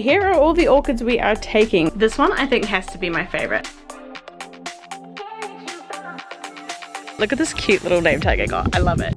Here are all the orchids we are taking. This one I think has to be my favorite. Look at this cute little name tag I got. I love it.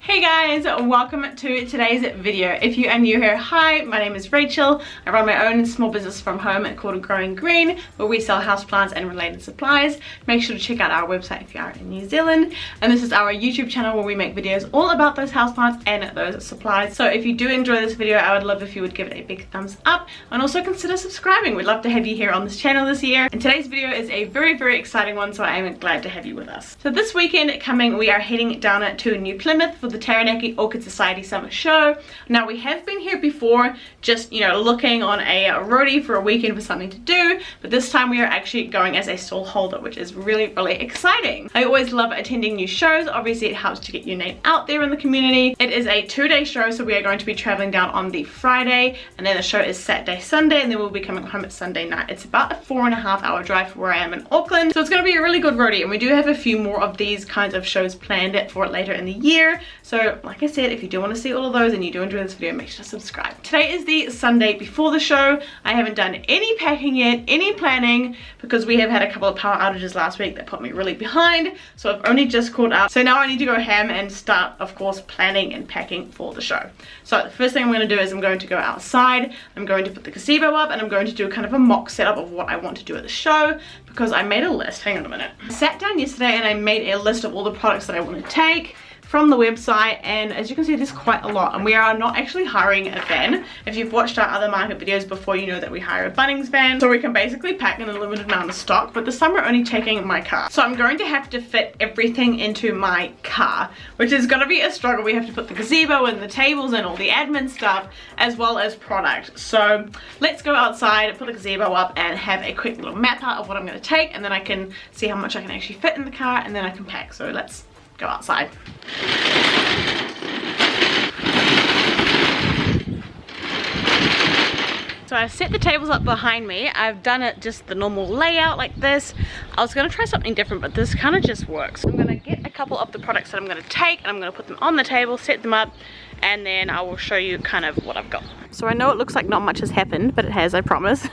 Hey guys, welcome to today's video. If you are new here, hi, my name is Rachel. I run my own small business from home called Growing Green, where we sell houseplants and related supplies. Make sure to check out our website if you are in New Zealand. And this is our YouTube channel where we make videos all about those houseplants and those supplies. So if you do enjoy this video, I would love if you would give it a big thumbs up and also consider subscribing. We'd love to have you here on this channel this year. And today's video is a very exciting one, so I am glad to have you with us. So this weekend coming, we are heading down to New Plymouth for the Taranaki Orchid Society Summer Show. Now we have been here before, just looking on a roadie for a weekend for something to do, but this time we are actually going as a stall holder, which is really exciting. I always love attending new shows. Obviously it helps to get your name out there in the community. It is a 2-day show, so we are going to be traveling down on the Friday, and then the show is Saturday, Sunday, and then we'll be coming home at Sunday night. It's about a 4.5 hour drive from where I am in Auckland, so it's going to be a really good roadie, and we do have a few more of these kinds of shows planned for later in the year. So like I said, if you do want to see all of those and you do enjoy this video, make sure to subscribe. Today is the Sunday before the show. I haven't done any packing yet, any planning, because we have had a couple of power outages last week that put me really behind. So I've only just caught up. So now I need to go ham and start, of course, planning and packing for the show. So the first thing I'm going to do is I'm going to go outside. I'm going to put the gazebo up, and I'm going to do kind of a mock setup of what I want to do at the show, because I made a list. Hang on a minute. I sat down yesterday and I made a list of all the products that I want to take from the website, and as you can see, there's quite a lot, and we are not actually hiring a van. If you've watched our other market videos before, you know that we hire a Bunnings van, so we can basically pack in a limited amount of stock, but this time we're only taking my car. So I'm going to have to fit everything into my car, which is going to be a struggle. We have to put the gazebo and the tables and all the admin stuff, as well as product. So let's go outside, put the gazebo up, and have a quick little map out of what I'm going to take, and then I can see how much I can actually fit in the car, and then I can pack. So let's go outside. So I've set the tables up behind me. I've done it just the normal layout like this. I was gonna try something different, but this kind of just works. I'm gonna get a couple of the products that I'm gonna take, and I'm gonna put them on the table, set them up, and then I will show you kind of what I've got. So I know it looks like not much has happened, but it has, I promise.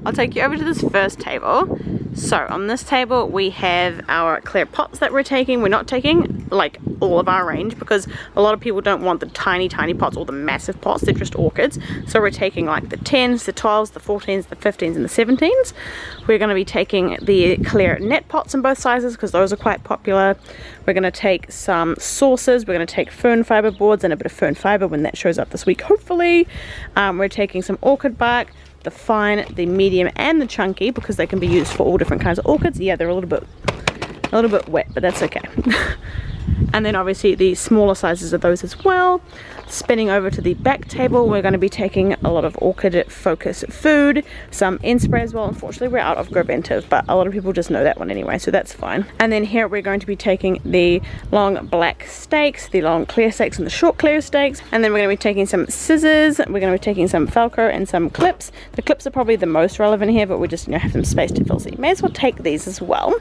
I'll take you over to this first table. So on this table we have our clear pots that we're taking. We're not taking like all of our range, because a lot of people don't want the tiny pots or the massive pots. They're just orchids. So we're taking like the 10s, the 12s, the 14s, the 15s, and the 17s. We're going to be taking the clear net pots in both sizes, because those are quite popular. We're going to take some saucers. We're going to take fern fiber boards and a bit of fern fiber when that shows up this week, hopefully. We're taking some orchid bark, the fine, the medium, and the chunky, because they can be used for all different kinds of orchids. Yeah, they're a little bit wet, but that's okay. And then obviously the smaller sizes of those as well. Spinning over to the back table, we're going to be taking a lot of orchid focus food, some end spray as well. Unfortunately we're out of Grobentive, but a lot of people just know that one anyway, so that's fine. And then here we're going to be taking the long black stakes, the long clear stakes, and the short clear stakes. And then we're going to be taking some scissors, we're going to be taking some Velcro and some clips. The clips are probably the most relevant here, but we just have some space to fill, so you may as well take these as well.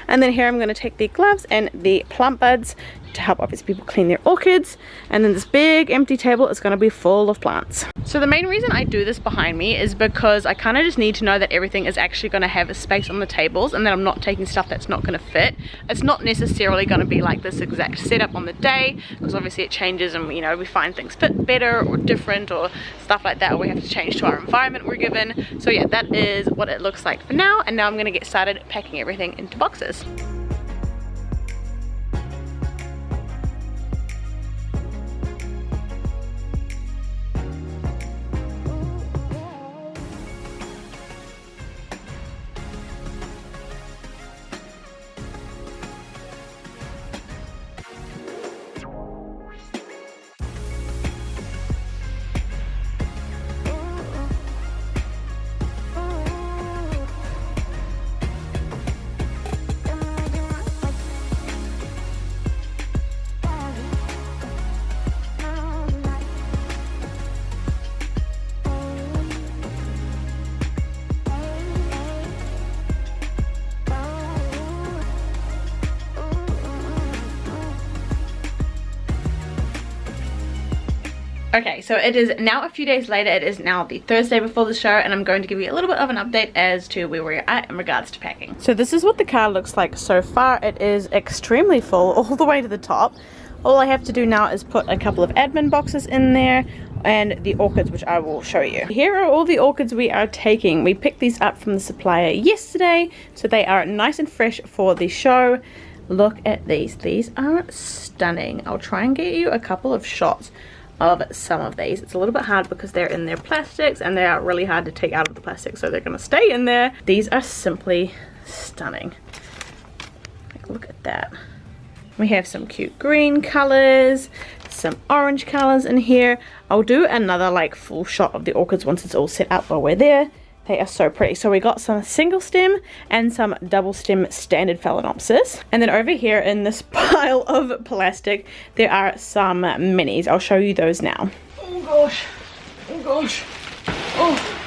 And then here I'm going to take the gloves and the plump buds to help obviously people clean their orchids. And then this big empty table is going to be full of plants. So the main reason I do this behind me is because I kind of just need to know that everything is actually going to have a space on the tables, and that I'm not taking stuff that's not going to fit. It's not necessarily going to be like this exact setup on the day, because obviously it changes, and we find things fit better or different or stuff like that, or we have to change to our environment we're given. So yeah, that is what it looks like for now, and now I'm going to get started packing everything into boxes. Okay, so it is now a few days later. It is now the Thursday before the show, and I'm going to give you a little bit of an update as to where we're at in regards to packing. So this is what the car looks like so far. It is extremely full all the way to the top. All I have to do now is put a couple of admin boxes in there and the orchids, which I will show you. Here are all the orchids we are taking. We picked these up from the supplier yesterday, so they are nice and fresh for the show. Look at these. These are stunning. I'll try and get you a couple of shots of some of these. It's a little bit hard because they're in their plastics and they are really hard to take out of the plastic, so they're going to stay in there. These are simply stunning. Like, look at that. We have some cute green colors, some orange colors in here. I'll do another like full shot of the orchids once it's all set up while we're there. They are so pretty. So we got some single stem and some double stem standard phalaenopsis. And then over here in this pile of plastic, there are some minis. I'll show you those now. Oh gosh. Oh gosh. Oh.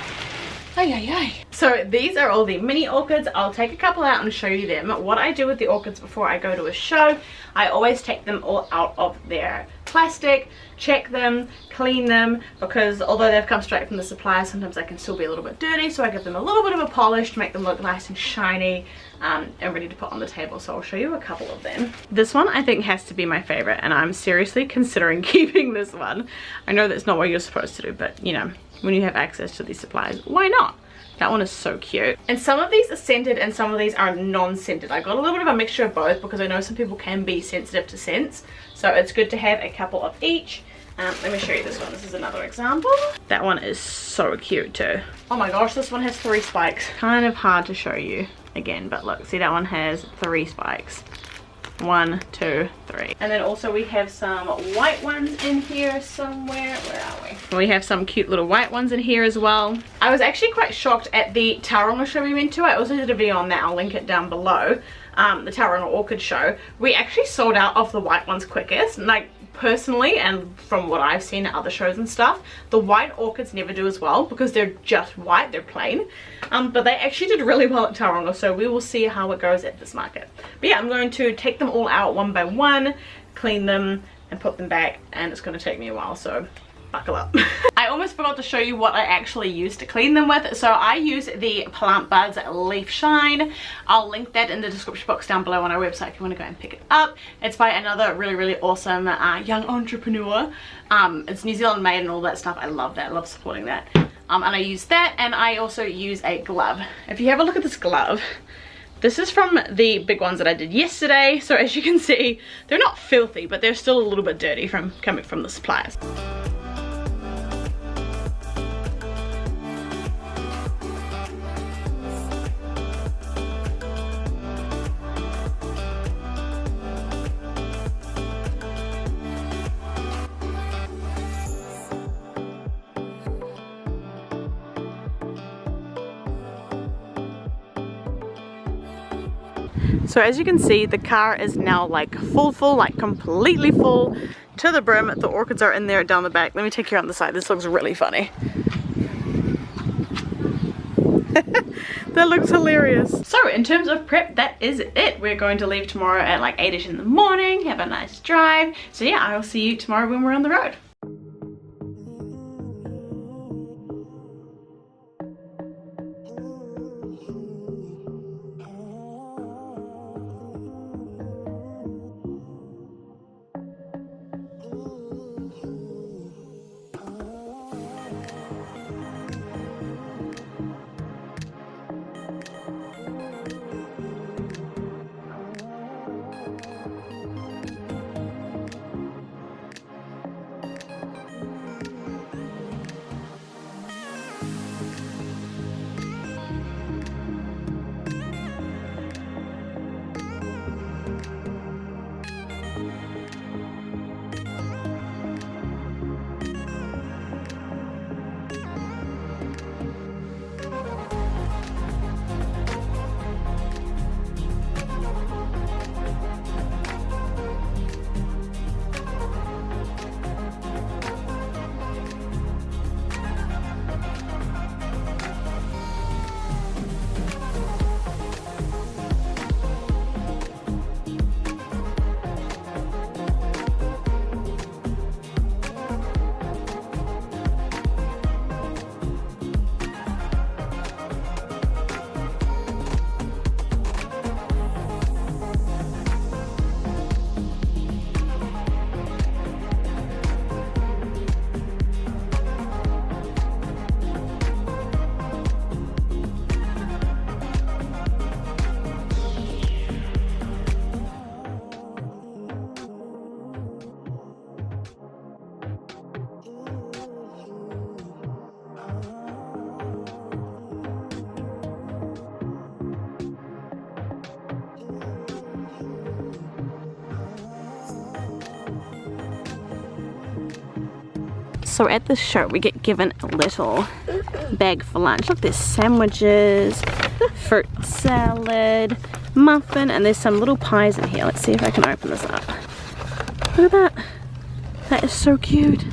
Ay, ay, ay. So these are all the mini orchids. I'll take a couple out and show you them. What I do with the orchids before I go to a show, I always take them all out of their plastic, check them, clean them, because although they've come straight from the supplier, sometimes they can still be a little bit dirty, so I give them a little bit of a polish to make them look nice and shiny and ready to put on the table. So I'll show you a couple of them. This one I think has to be my favorite, and I'm seriously considering keeping this one. I know that's not what you're supposed to do, but you know, when you have access to these supplies, why not? That one is so cute. And some of these are scented and some of these are non-scented. I got a little bit of a mixture of both because I know some people can be sensitive to scents. So it's good to have a couple of each. Let me show you this one. This is another example. That one is so cute too. Oh my gosh, this one has 3 spikes. Kind of hard to show you again, but look, see that one has 3 spikes. 1, 2, 3. And then also we have some white ones in here somewhere. Where are we? We have some cute little white ones in here as well. I was actually quite shocked at the Tauranga show we went to. I also did a video on that. I'll link it down below. The Tauranga Orchid show. We actually sold out of the white ones quickest. Like, personally, and from what I've seen at other shows and stuff, the white orchids never do as well because they're just white, they're plain. But they actually did really well at Tauranga, so we will see how it goes at this market. But yeah, I'm going to take them all out one by one, clean them and put them back, and it's going to take me a while, so buckle up. I almost forgot to show you what I actually use to clean them with. So I use the Plant Buds Leaf Shine. I'll link that in the description box down below on our website if you want to go and pick it up. It's by another really awesome young entrepreneur. It's New Zealand made and all that stuff. I love that. I love supporting that. And I use that, and I also use a glove. If you have a look at this glove, this is from the big ones that I did yesterday. So as you can see, they're not filthy, but they're still a little bit dirty from coming from the suppliers. So as you can see, the car is now like full, like completely full to the brim. The orchids are in there down the back. Let me take you on the side. This looks really funny. That looks hilarious. So in terms of prep, that is it. We're going to leave tomorrow at like 8ish in the morning, have a nice drive. So yeah, I will see you tomorrow when we're on the road. So at the show we get given a little bag for lunch. Look, there's sandwiches, fruit salad, muffin, and there's some little pies in here. Let's see if I can open this up. Look at that. That is so cute.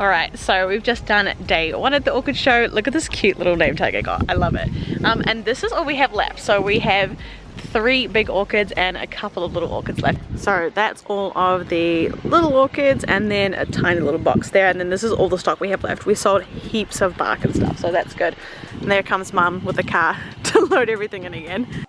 Alright, so we've just done day 1 at the orchid show. Look at this cute little name tag I got. I love it. And this is all we have left. So we have 3 big orchids and a couple of little orchids left. So that's all of the little orchids and then a tiny little box there. And then this is all the stock we have left. We sold heaps of bark and stuff, so that's good. And there comes Mum with a car to load everything in again.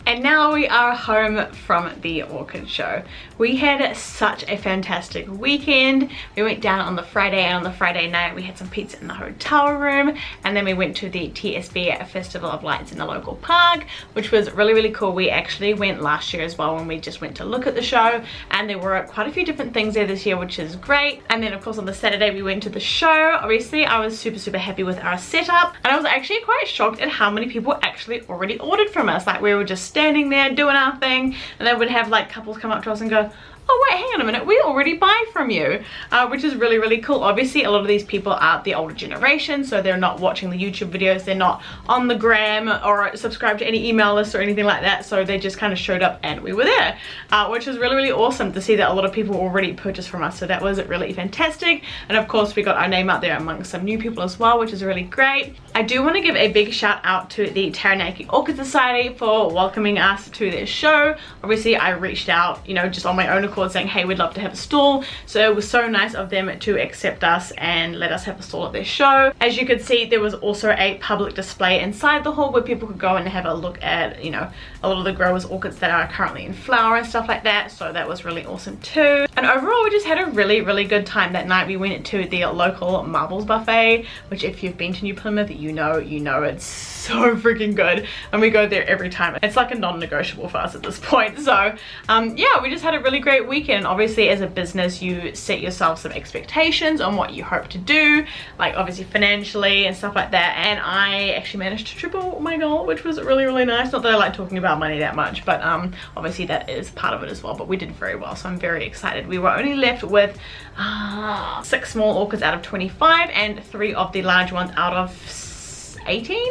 And now we are home from the orchid show. We had such a fantastic weekend. We went down on the Friday, and on the Friday night we had some pizza in the hotel room, and then we went to the TSB Festival of Lights in the local park, which was really, really cool. We actually went last year as well when we just went to look at the show, and there were quite a few different things there this year, which is great. And then of course on the Saturday we went to the show. Obviously I was super happy with our setup, and I was actually quite shocked at how many people actually already ordered from us. Like, we were just standing there doing our thing, and they would have like couples come up to us and go, oh wait, hang on a minute, we already buy from you, which is really, really cool. Obviously a lot of these people are the older generation, so they're not watching the YouTube videos, they're not on the gram or subscribed to any email lists or anything like that, so they just kind of showed up and we were there, which is really, really awesome to see that a lot of people already purchased from us. So that was really fantastic, and of course we got our name out there amongst some new people as well, which is really great. I do want to give a big shout out to the Taranaki Orchid Society for welcoming us to their show. Obviously I reached out, you know, just on my own accord, saying, hey, we'd love to have a stall. So it was so nice of them to accept us and let us have a stall at their show. As you could see, there was also a public display inside the hall where people could go and have a look at, you know, a lot of the growers' orchids that are currently in flower and stuff like that. So that was really awesome too. And overall, we just had a really, really good time that night. We went to the local marbles buffet, which if you've been to New Plymouth, you know it's so freaking good, and we go there every time. It's like a non-negotiable for us at this point. So yeah, we just had a really great weekend. Obviously as a business you set yourself some expectations on what you hope to do, like obviously financially and stuff like that, and I actually managed to triple my goal, which was really, really nice. Not that I like talking about money that much, but obviously that is part of it as well, but we did very well, so I'm very excited. We were only left with 6 small orchids out of 25 and 3 of the large ones out of 18.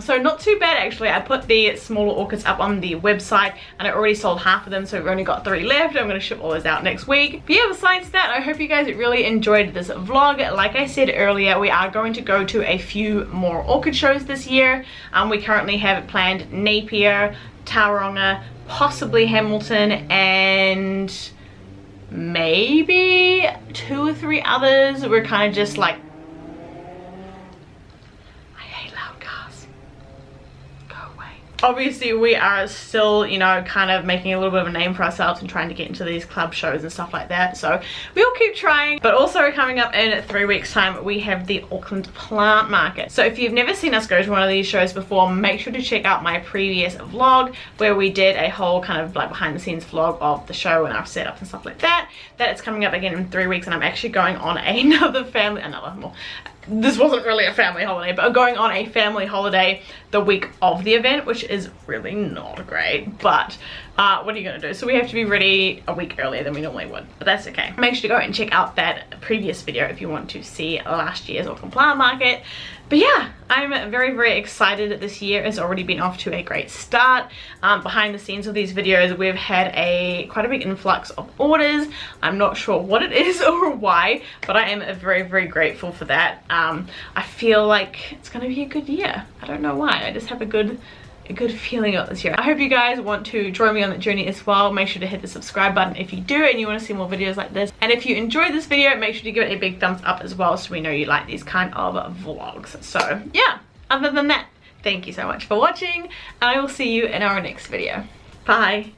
So not too bad actually. I put the smaller orchids up on the website and I already sold half of them, so we've only got 3 left. I'm going to ship all those out next week. But yeah, besides that, I hope you guys really enjoyed this vlog. Like I said earlier, we are going to go to a few more orchid shows this year. We currently have it planned Napier, Tauranga, possibly Hamilton, and maybe 2 or 3 others. We're kind of just like, obviously we are still, you know, kind of making a little bit of a name for ourselves and trying to get into these club shows and stuff like that, so we'll keep trying. But also coming up in 3 weeks time we have the Auckland plant market. So if you've never seen us go to one of these shows before, make sure to check out my previous vlog where we did a whole kind of like behind the scenes vlog of the show and our setup and stuff like that. That is coming up again in 3 weeks, and I'm actually going on this wasn't really a family holiday, but I'm going on a family holiday the week of the event, which is really not great, but what are you gonna do? So we have to be ready a week earlier than we normally would, but that's okay. Make sure to go and check out that previous video if you want to see last year's Auckland flower market. But yeah, I'm very, very excited. This year has already been off to a great start. Behind the scenes of these videos, we've had quite a big influx of orders. I'm not sure what it is or why, but I am very, very grateful for that. I feel like it's gonna be a good year. I don't know why, I just have a good feeling about this year. I hope you guys want to join me on that journey as well. Make sure to hit the subscribe button if you do and you want to see more videos like this. And if you enjoyed this video, make sure to give it a big thumbs up as well, so we know you like these kind of vlogs. So yeah, other than that, thank you so much for watching, and I will see you in our next video. Bye.